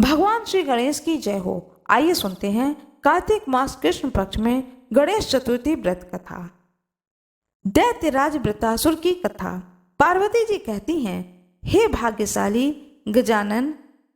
भगवान श्री गणेश की जय हो। आइए सुनते हैं कार्तिक मास कृष्ण पक्ष में गणेश चतुर्थी व्रत कथा। दैत्यराज वृत्रासुर की कथा। पार्वती जी कहती हैं, हे भाग्यशाली गजानन,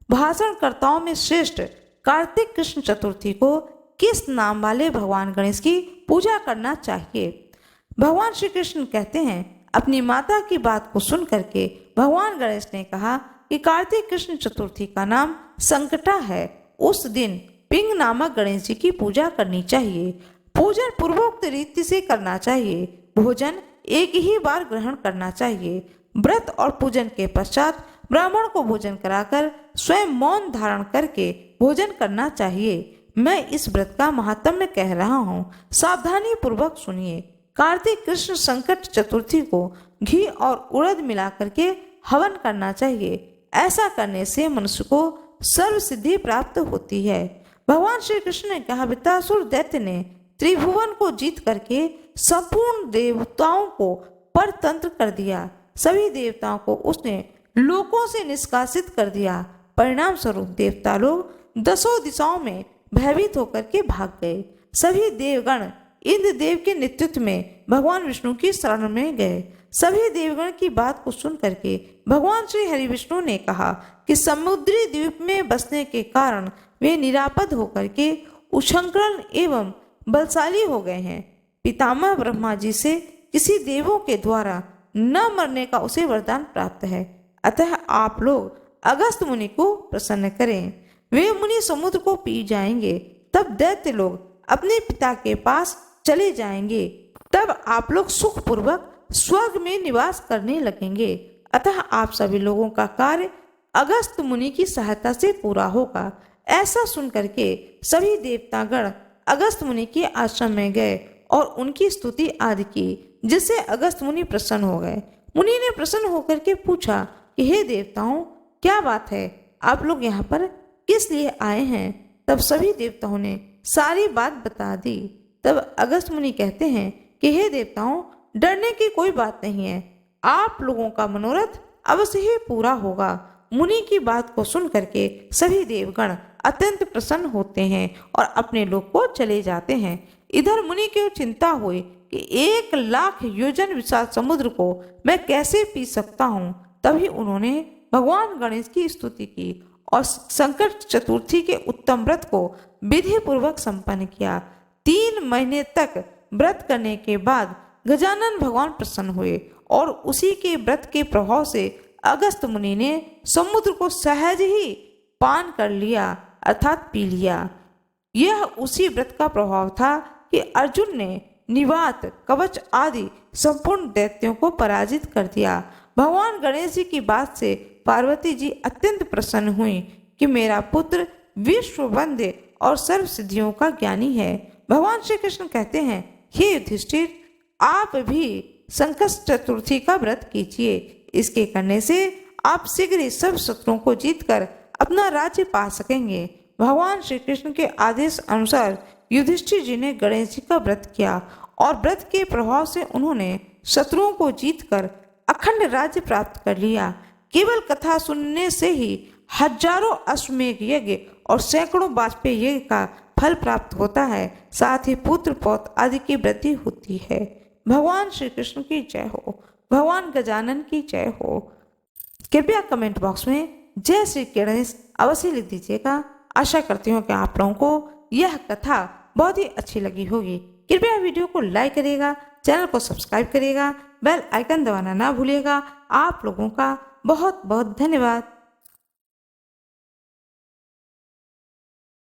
भाषणकर्ताओं में श्रेष्ठ कार्तिक कृष्ण चतुर्थी को किस नाम वाले भगवान गणेश की पूजा करना चाहिए। भगवान श्री कृष्ण कहते हैं, अपनी माता की बात को सुन करके भगवान गणेश ने कहा कि कार्तिक कृष्ण चतुर्थी का नाम संकटा है। उस दिन पिंग नामक गणेश जी की पूजा करनी चाहिए। पूजन पूर्वोक्त रीति से करना चाहिए। भोजन एक ही बार ग्रहण करना चाहिए। व्रत और पूजन के पश्चात ब्राह्मण को भोजन कराकर स्वयं मौन धारण करके भोजन करना चाहिए। मैं इस व्रत का महात्म्य कह रहा हूँ, सावधानी पूर्वक सुनिए। कार्तिक कृष्ण संकट चतुर्थी को घी और उड़द मिला करके हवन करना चाहिए। ऐसा करने से मनुष्य को सर्व सिद्धि प्राप्त होती है। भगवान श्री कृष्ण ने कहा, वृत्रासुर दैत्य ने त्रिभुवन को जीत करके संपूर्ण देवताओं को परतंत्र कर दिया। सभी देवताओं को उसने लोकों से निष्कासित कर दिया। परिणाम स्वरूप देवता लोग दसों दिशाओं में भयभीत होकर के भाग गए। सभी देवगण इंद्र देव के नेतृत्व में भगवान विष्णु की शरण में गए। सभी देवगण की बात को सुन करके भगवान श्री हरि विष्णु ने कहा कि समुद्री द्वीप में बसने के कारण वे निरापद होकर के उच्छृंखल एवं बलशाली हो गए हैं। पितामह ब्रह्मा जी से किसी देवों के द्वारा न मरने का उसे वरदान प्राप्त है। अतः आप लोग अगस्त मुनि को प्रसन्न करें। वे मुनि समुद्र को पी जाएंगे। तब दैत्य लोग अपने पिता के पास चले जाएंगे। तब आप लोग सुखपूर्वक स्वर्ग में निवास करने लगेंगे। अतः आप सभी लोगों का कार्य अगस्त मुनि की सहायता से पूरा होगा। ऐसा सुन करके सभी देवतागण अगस्त मुनि के आश्रम में गए और उनकी स्तुति आदि की, जिससे अगस्त मुनि प्रसन्न हो गए। मुनि ने प्रसन्न होकर के पूछा कि हे देवताओं, क्या बात है, आप लोग यहाँ पर किस लिए आए हैं। तब सभी देवताओं ने सारी बात बता दी। तब अगस्त मुनि कहते हैं कि हे देवताओं, डरने की कोई बात नहीं है। आप लोगों का मनोरथ अवश्य ही पूरा होगा। मुनि की बात को सुन करके सभी देवगण अत्यंत प्रसन्न होते हैं और अपने लोक को चले जाते हैं। इधर मुनि को चिंता हुई कि 1,00,000 योजन विशाल समुद्र को मैं कैसे पी सकता हूँ। तभी उन्होंने भगवान गणेश की स्तुति की और संकट चतुर्थी के उत्तम व्रत को विधि पूर्वक संपन्न किया। 3 महीने तक व्रत करने के बाद गजानन भगवान प्रसन्न हुए और उसी के व्रत के प्रभाव से अगस्त मुनि ने समुद्र को सहज ही पान कर लिया, अर्थात पी लिया। यह उसी व्रत का प्रभाव था कि अर्जुन ने निवात, कवच आदि संपूर्ण दैत्यों को पराजित कर दिया। भगवान गणेश जी की बात से पार्वती जी अत्यंत प्रसन्न हुई कि मेरा पुत्र विश्व वंद्य और सर्व सिद्धियों का ज्ञानी है। भगवान श्री कृष्ण कहते हैं, हे युधिष्ठिर, आप भी संकट चतुर्थी का व्रत कीजिए। इसके करने से आप शीघ्र ही सब शत्रुओं को जीतकर अपना राज्य पा सकेंगे। भगवान श्री कृष्ण के आदेश अनुसार युधिष्ठिर जी ने गणेश जी का व्रत किया और व्रत के प्रभाव से उन्होंने शत्रुओं को जीतकर अखंड राज्य प्राप्त कर लिया। केवल कथा सुनने से ही हजारों अश्वमेघ यज्ञ और सैकड़ों वाजपेयी यज्ञ का फल प्राप्त होता है। साथ ही पुत्र पौत्र आदि की वृद्धि होती है। भगवान श्री कृष्ण की जय हो। भगवान गजानन की जय हो। कृपया कमेंट बॉक्स में जय श्री गणेश अवश्य लिख दीजिएगा। आशा करती हूँ कि आप लोगों को यह कथा बहुत ही अच्छी लगी होगी। कृपया वीडियो को लाइक करिएगा, चैनल को सब्सक्राइब करिएगा, बेल आइकन दबाना ना भूलिएगा। आप लोगों का बहुत बहुत धन्यवाद।